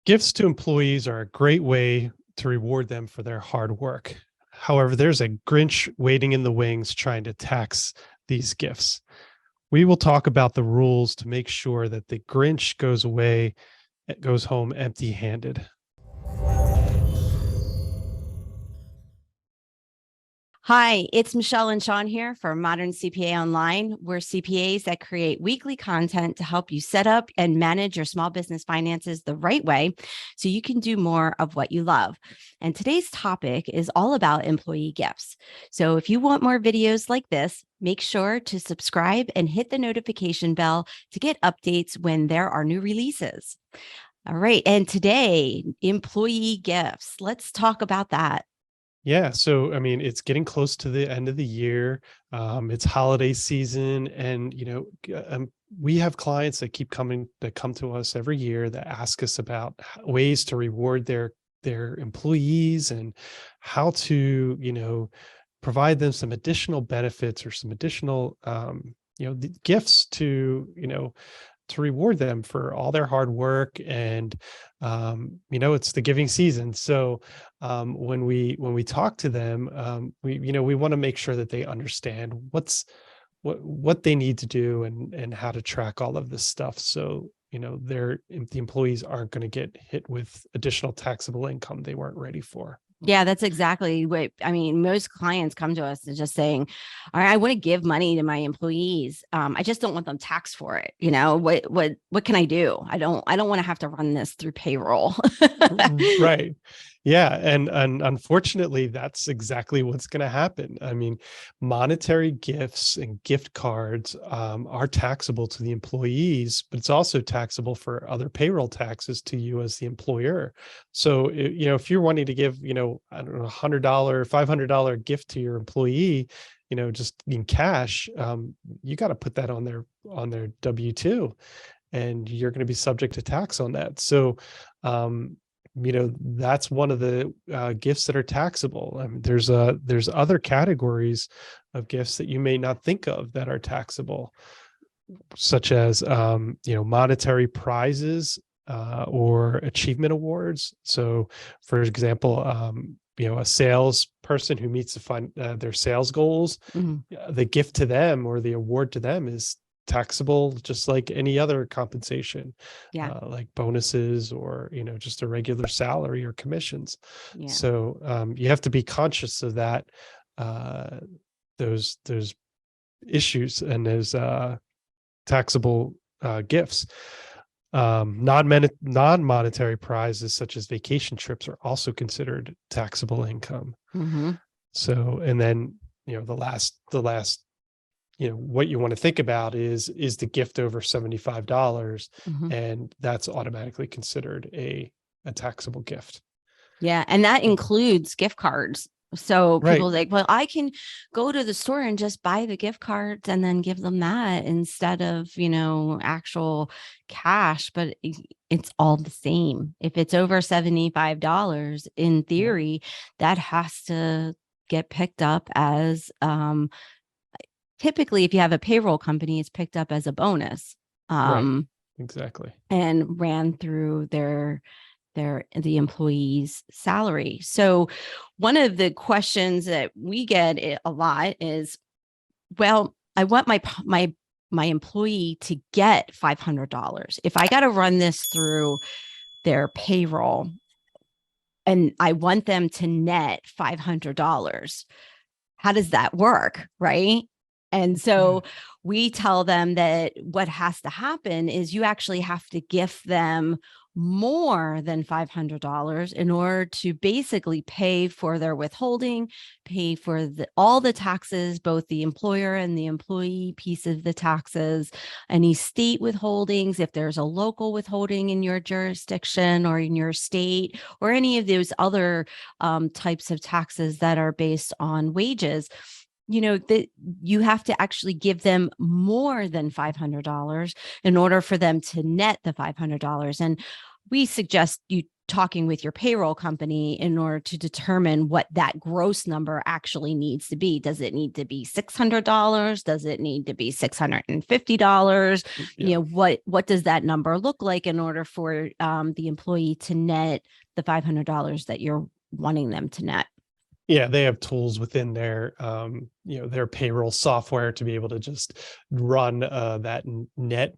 Gifts to employees are a great way to reward them for their hard work. However, there's a Grinch waiting in the wings trying to tax these gifts. We will talk about the rules to make sure that the Grinch goes home empty-handed. Hi, it's Michelle and Shawn here for Modern CPA Online. We're CPAs that create weekly content to help you set up and manage your small business finances the right way so you can do more of what you love. And today's topic is all about employee gifts. So if you want more videos like this, make sure to subscribe and hit the notification bell to get updates when there are new releases. All right. And today, employee gifts. Let's talk about that. Yeah, so I mean, it's getting close to the end of the year. It's holiday season, and we have clients that come to us every year that ask us about ways to reward their employees and how to provide them some additional benefits or some additional gifts to reward them for all their hard work. And it's the giving season, so when we talk to them, we want to make sure that they understand what they need to do and how to track all of this stuff, so the employees aren't going to get hit with additional taxable income they weren't ready for. Yeah, that's exactly what I mean. Most clients come to us and just saying, all right, I want to give money to my employees. I just don't want them taxed for it. What can I do? I don't want to have to run this through payroll. Right. Yeah. And unfortunately, that's exactly what's going to happen. I mean, monetary gifts and gift cards are taxable to the employees, but it's also taxable for other payroll taxes to you as the employer. So, if you're wanting to give, I don't know, $100, $500 gift to your employee, just in cash, you got to put that on their W-2, and you're going to be subject to tax on that. So, that's one of the gifts that are taxable. I mean, there's other categories of gifts that you may not think of that are taxable, such as monetary prizes or achievement awards. So, for example, a salesperson who meets their sales goals, the gift to them or the award to them is taxable just like any other compensation, like bonuses or just a regular salary or commissions. So you have to be conscious of that, those issues and those taxable gifts. Non-monetary prizes such as vacation trips are also considered taxable income. So, and then the last what you want to think about is the gift over $75, and that's automatically considered a taxable gift. Yeah, and that includes gift cards. So people like, well, I can go to the store and just buy the gift cards and then give them that instead of, actual cash, but it's all the same. If it's over $75, in theory, that has to get picked up as, typically, if you have a payroll company, it's picked up as a bonus. Right. Exactly. And ran through the employee's salary. So one of the questions that we get a lot is, well, I want my employee to get $500. If I got to run this through their payroll and I want them to net $500, how does that work? Right. And so we tell them that what has to happen is you actually have to gift them more than $500 in order to basically pay for their withholding, pay for all the taxes, both the employer and the employee piece of the taxes, any state withholdings, if there's a local withholding in your jurisdiction or in your state, or any of those other types of taxes that are based on wages. That you have to actually give them more than $500 in order for them to net the $500. And we suggest you talking with your payroll company in order to determine what that gross number actually needs to be. Does it need to be $600? Does it need to be $650? Yeah. What does that number look like in order for the employee to net the $500 that you're wanting them to net? Yeah, they have tools within their their payroll software to be able to just run that net,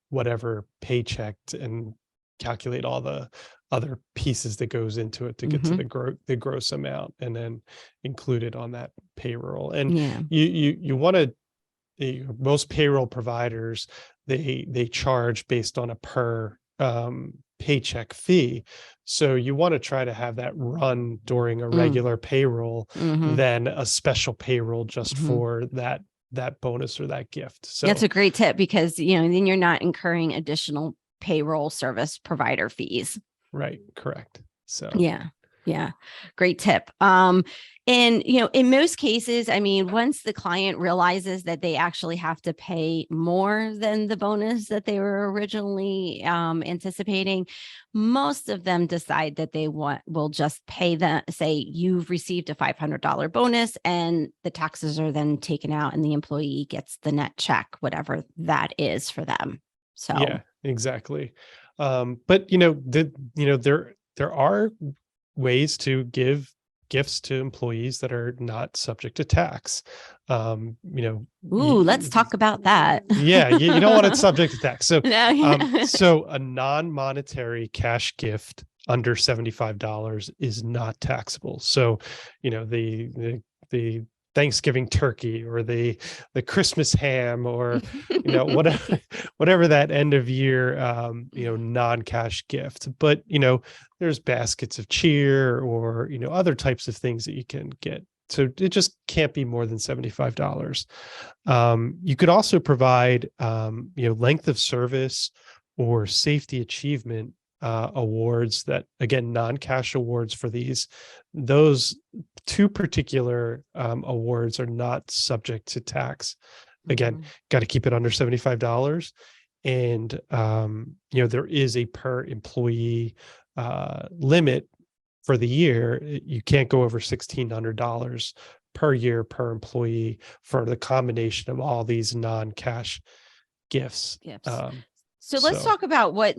whatever paycheck and calculate all the other pieces that goes into it to get to Mm-hmm. the gross amount and then include it on that payroll. And Yeah. you want to, most payroll providers, they charge based on a per paycheck fee. So you want to try to have that run during a regular payroll Mm-hmm. than a special payroll just Mm-hmm. for that bonus or that gift. That's So a great tip because, then you're not incurring additional payroll service provider fees. right, correct. So Yeah. Yeah. Great tip. And in most cases, I mean, once the client realizes that they actually have to pay more than the bonus that they were originally anticipating, most of them decide that will just pay say you've received a $500 bonus and the taxes are then taken out and the employee gets the net check, whatever that is for them. So yeah, exactly. But there are ways to give gifts to employees that are not subject to tax. let's talk about that. Yeah, you don't want it subject to tax. So, No. so a non-monetary cash gift under $75 is not taxable. So, the Thanksgiving turkey or the Christmas ham or whatever that end of year non-cash gift. But there's baskets of cheer or other types of things that you can get. So it just can't be more than $75. You could also provide, length of service or safety achievement awards that, again, non-cash awards for those two particular awards are not subject to tax. Again, got to keep it under $75. And, there is a per employee limit for the year. You can't go over $1,600 per year per employee for the combination of all these non-cash gifts. So let's talk about what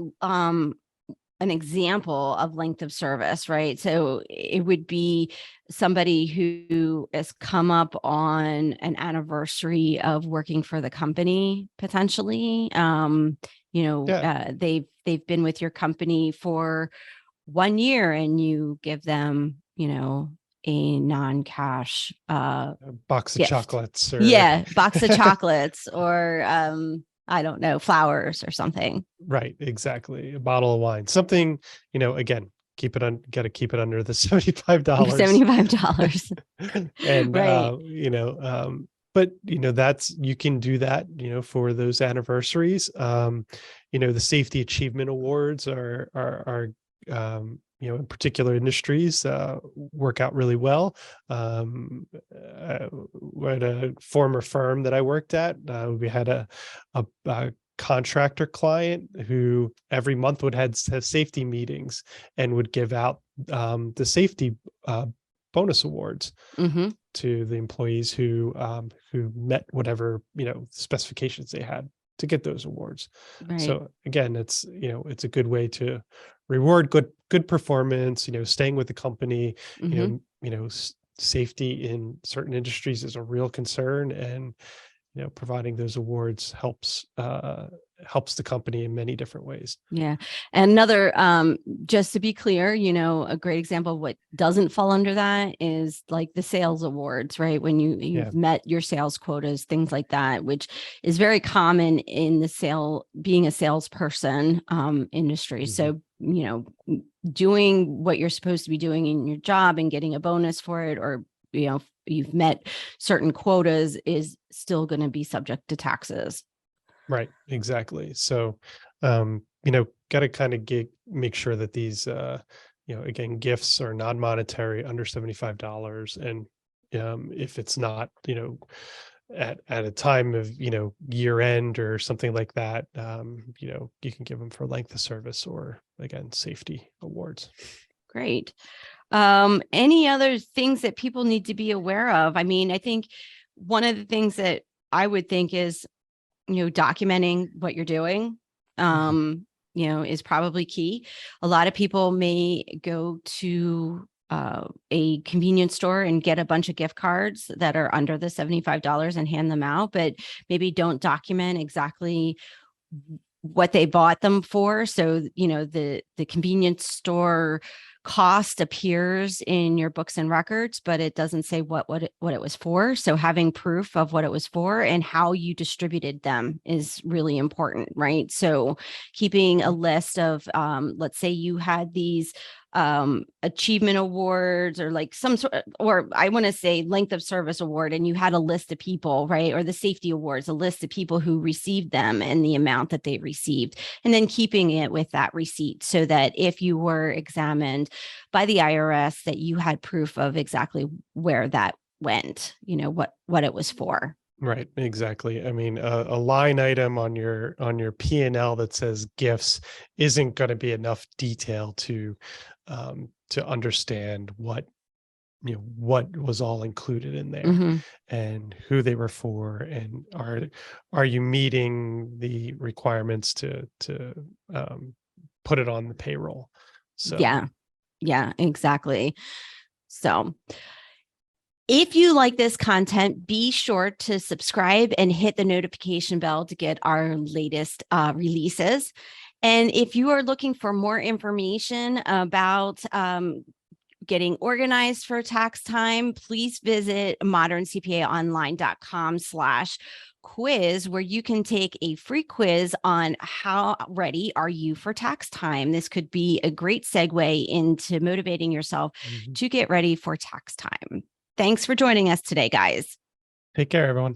an example of length of service, right? So it would be somebody who has come up on an anniversary of working for the company, potentially. They've been with your company for 1 year and you give them, a non-cash box of gift. chocolates box of chocolates or I don't know, flowers or something. Right, exactly. A bottle of wine, something, again, got to keep it under the $75. $75. And Right. but you can do that for those anniversaries. The safety achievement awards are in particular industries work out really well. At a former firm that I worked at, we had a contractor client who every month would have safety meetings and would give out the safety bonus awards to the employees who met whatever specifications they had to get those awards. Right. So again, it's a good way to reward good performance. Staying with the company. Safety in certain industries is a real concern, and providing those awards helps the company in many different ways. Yeah. And another, just to be clear, a great example of what doesn't fall under that is like the sales awards, right? When you've met your sales quotas, things like that, which is very common in the being a salesperson industry. So, doing what you're supposed to be doing in your job and getting a bonus for it, or, you've met certain quotas, is still going to be subject to taxes. Right. Exactly. So, got to kind of make sure that these, again, gifts are non-monetary under $75. And if it's not, at a time of, year end or something like that, you can give them for length of service or, again, safety awards. awards. Great. Any other things that people need to be aware of? I mean, I think one of the things that I would think is, documenting what you're doing, is probably key. A lot of people may go to a convenience store and get a bunch of gift cards that are under the $75 and hand them out, but maybe don't document exactly what they bought them for. So, the convenience store cost appears in your books and records, but it doesn't say what it was for. So having proof of what it was for and how you distributed them is really important, right? So keeping a list of, let's say you had these achievement awards, or like some sort, or I want to say length of service award, and you had a list of people, right? Or the safety awards, a list of people who received them and the amount that they received, and then keeping it with that receipt so that if you were examined by the IRS, that you had proof of exactly where that went, what it was for. Right, exactly. I mean, a line item on your P&L that says gifts isn't going to be enough detail to understand what was all included in there, Mm-hmm. and who they were for, and are you meeting the requirements to put it on the payroll. So yeah, exactly. So if you like this content, be sure to subscribe and hit the notification bell to get our latest releases. And if you are looking for more information about getting organized for tax time, please visit moderncpaonline.com/quiz, where you can take a free quiz on how ready are you for tax time. This could be a great segue into motivating yourself to get ready for tax time. Thanks for joining us today, guys. take care, everyone.